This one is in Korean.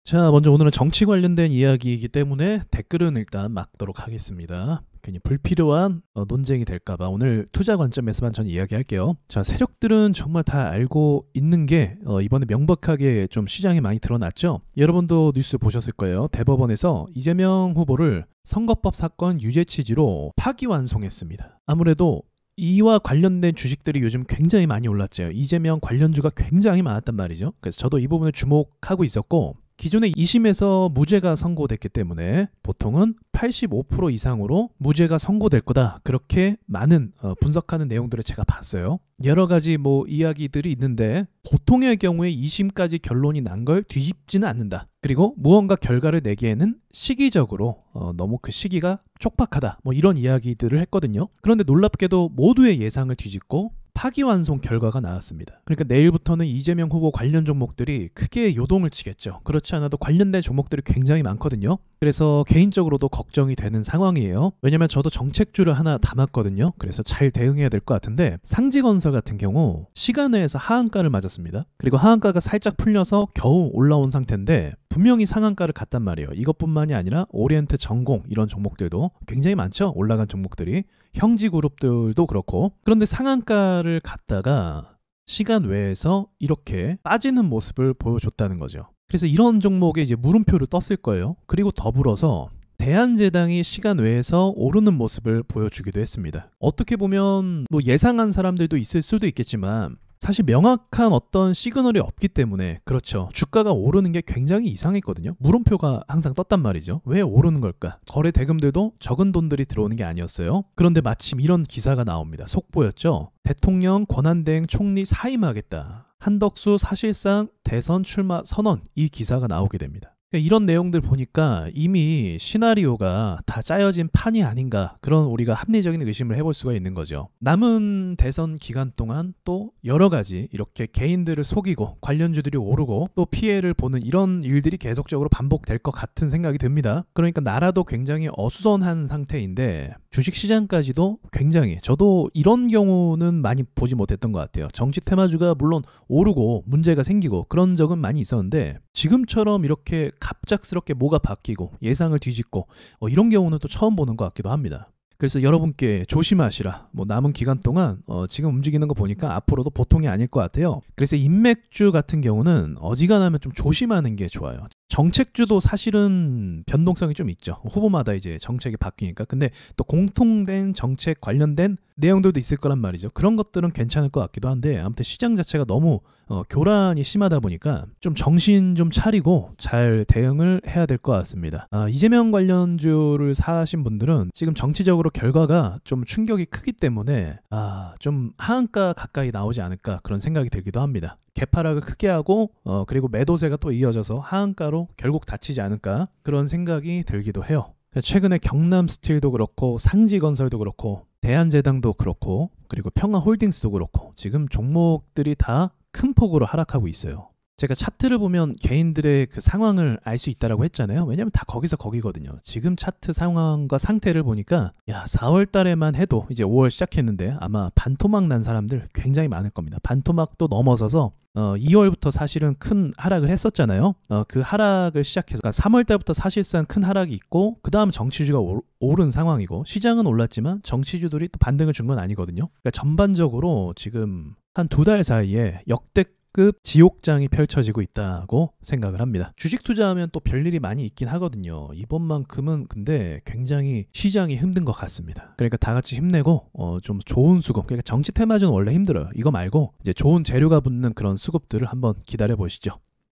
자, 먼저 오늘은 정치 관련된 이야기이기 때문에 댓글은 일단 막도록 하겠습니다. 괜히 불필요한 논쟁이 될까봐 오늘 투자 관점에서만 전 이야기할게요. 자, 세력들은 정말 다 알고 있는 게 이번에 명백하게 좀 시장에 많이 드러났죠. 여러분도 뉴스 보셨을 거예요. 대법원에서 이재명 후보를 선거법 사건 유죄 취지로 파기환송했습니다. 아무래도 이와 관련된 주식들이 요즘 굉장히 많이 올랐죠. 이재명 관련주가 굉장히 많았단 말이죠. 그래서 저도 이 부분을 주목하고 있었고, 기존에 2심에서 무죄가 선고됐기 때문에 보통은 85% 이상으로 무죄가 선고될 거다, 그렇게 많은 분석하는 내용들을 제가 봤어요. 여러 가지 이야기들이 있는데, 보통의 경우에 2심까지 결론이 난 걸 뒤집지는 않는다. 그리고 무언가 결과를 내기에는 시기적으로 너무 그 시기가 촉박하다, 이런 이야기들을 했거든요. 그런데 놀랍게도 모두의 예상을 뒤집고 파기환송 결과가 나왔습니다. 그러니까 내일부터는 이재명 후보 관련 종목들이 크게 요동을 치겠죠. 그렇지 않아도 관련된 종목들이 굉장히 많거든요. 그래서 개인적으로도 걱정이 되는 상황이에요. 왜냐면 저도 정책주를 하나 담았거든요. 그래서 잘 대응해야 될 것 같은데, 상지건설 같은 경우 시간외에서 하한가를 맞았습니다. 그리고 하한가가 살짝 풀려서 겨우 올라온 상태인데 분명히 상한가를 갔단 말이에요. 이것뿐만이 아니라 오리엔트 전공 이런 종목들도 굉장히 많죠. 올라간 종목들이. 형지그룹들도 그렇고. 그런데 상한가를 갔다가 시간 외에서 이렇게 빠지는 모습을 보여줬다는 거죠. 그래서 이런 종목에 이제 물음표를 떴을 거예요. 그리고 더불어서 대한제당이 시간 외에서 오르는 모습을 보여주기도 했습니다. 어떻게 보면 예상한 사람들도 있을 수도 있겠지만 사실 명확한 어떤 시그널이 없기 때문에, 그렇죠, 주가가 오르는 게 굉장히 이상했거든요. 물음표가 항상 떴단 말이죠. 왜 오르는 걸까? 거래 대금들도 적은 돈들이 들어오는 게 아니었어요. 그런데 마침 이런 기사가 나옵니다. 속보였죠. 대통령 권한대행 총리 사임하겠다, 한덕수 사실상 대선 출마 선언, 이 기사가 나오게 됩니다. 이런 내용들 보니까 이미 시나리오가 다 짜여진 판이 아닌가, 그런 우리가 합리적인 의심을 해볼 수가 있는 거죠. 남은 대선 기간 동안 또 여러 가지 이렇게 개인들을 속이고 관련주들이 오르고 또 피해를 보는 이런 일들이 계속적으로 반복될 것 같은 생각이 듭니다. 그러니까 나라도 굉장히 어수선한 상태인데 주식시장까지도 굉장히, 저도 이런 경우는 많이 보지 못했던 것 같아요. 정치 테마주가 물론 오르고 문제가 생기고 그런 적은 많이 있었는데, 지금처럼 이렇게 갑작스럽게 뭐가 바뀌고 예상을 뒤집고 이런 경우는 또 처음 보는 것 같기도 합니다. 그래서 여러분께 조심하시라. 남은 기간 동안 지금 움직이는 거 보니까 앞으로도 보통이 아닐 것 같아요. 그래서 인맥주 같은 경우는 어지간하면 좀 조심하는 게 좋아요. 정책주도 사실은 변동성이 좀 있죠. 후보마다 이제 정책이 바뀌니까. 근데 또 공통된 정책 관련된 내용들도 있을 거란 말이죠. 그런 것들은 괜찮을 것 같기도 한데, 아무튼 시장 자체가 너무 교란이 심하다 보니까 좀 정신 좀 차리고 잘 대응을 해야 될 것 같습니다. 이재명 관련주를 사신 분들은 지금 정치적으로 결과가 좀 충격이 크기 때문에 좀 하한가 가까이 나오지 않을까, 그런 생각이 들기도 합니다. 개파락을 크게 하고 그리고 매도세가 또 이어져서 하한가로 결국 닫히지 않을까, 그런 생각이 들기도 해요. 최근에 경남스틸도 그렇고 상지건설도 그렇고 대한제당도 그렇고 그리고 평화홀딩스도 그렇고 지금 종목들이 다 큰 폭으로 하락하고 있어요. 제가 차트를 보면 개인들의 그 상황을 알 수 있다라고 했잖아요. 왜냐면 다 거기서 거기거든요. 지금 차트 상황과 상태를 보니까 4월 달에만 해도 이제 5월 시작했는데 아마 반토막 난 사람들 굉장히 많을 겁니다. 반토막도 넘어서서 2월부터 사실은 큰 하락을 했었잖아요. 그 하락을 시작해서 3월 달부터 사실상 큰 하락이 있고, 그 다음 정치주가 오른 상황이고, 시장은 올랐지만 정치주들이 또 반등을 준 건 아니거든요. 그러니까 전반적으로 지금 한 2달 사이에 역대급 지옥장이 펼쳐지고 있다고 생각을 합니다. 주식 투자하면 또 별일이 많이 있긴 하거든요. 이번만큼은 근데 굉장히 시장이 힘든 것 같습니다. 그러니까 다 같이 힘내고 좀 좋은 수급, 그러니까 정치 테마주는 원래 힘들어요. 이거 말고 이제 좋은 재료가 붙는 그런 수급들을 한번 기다려 보시죠.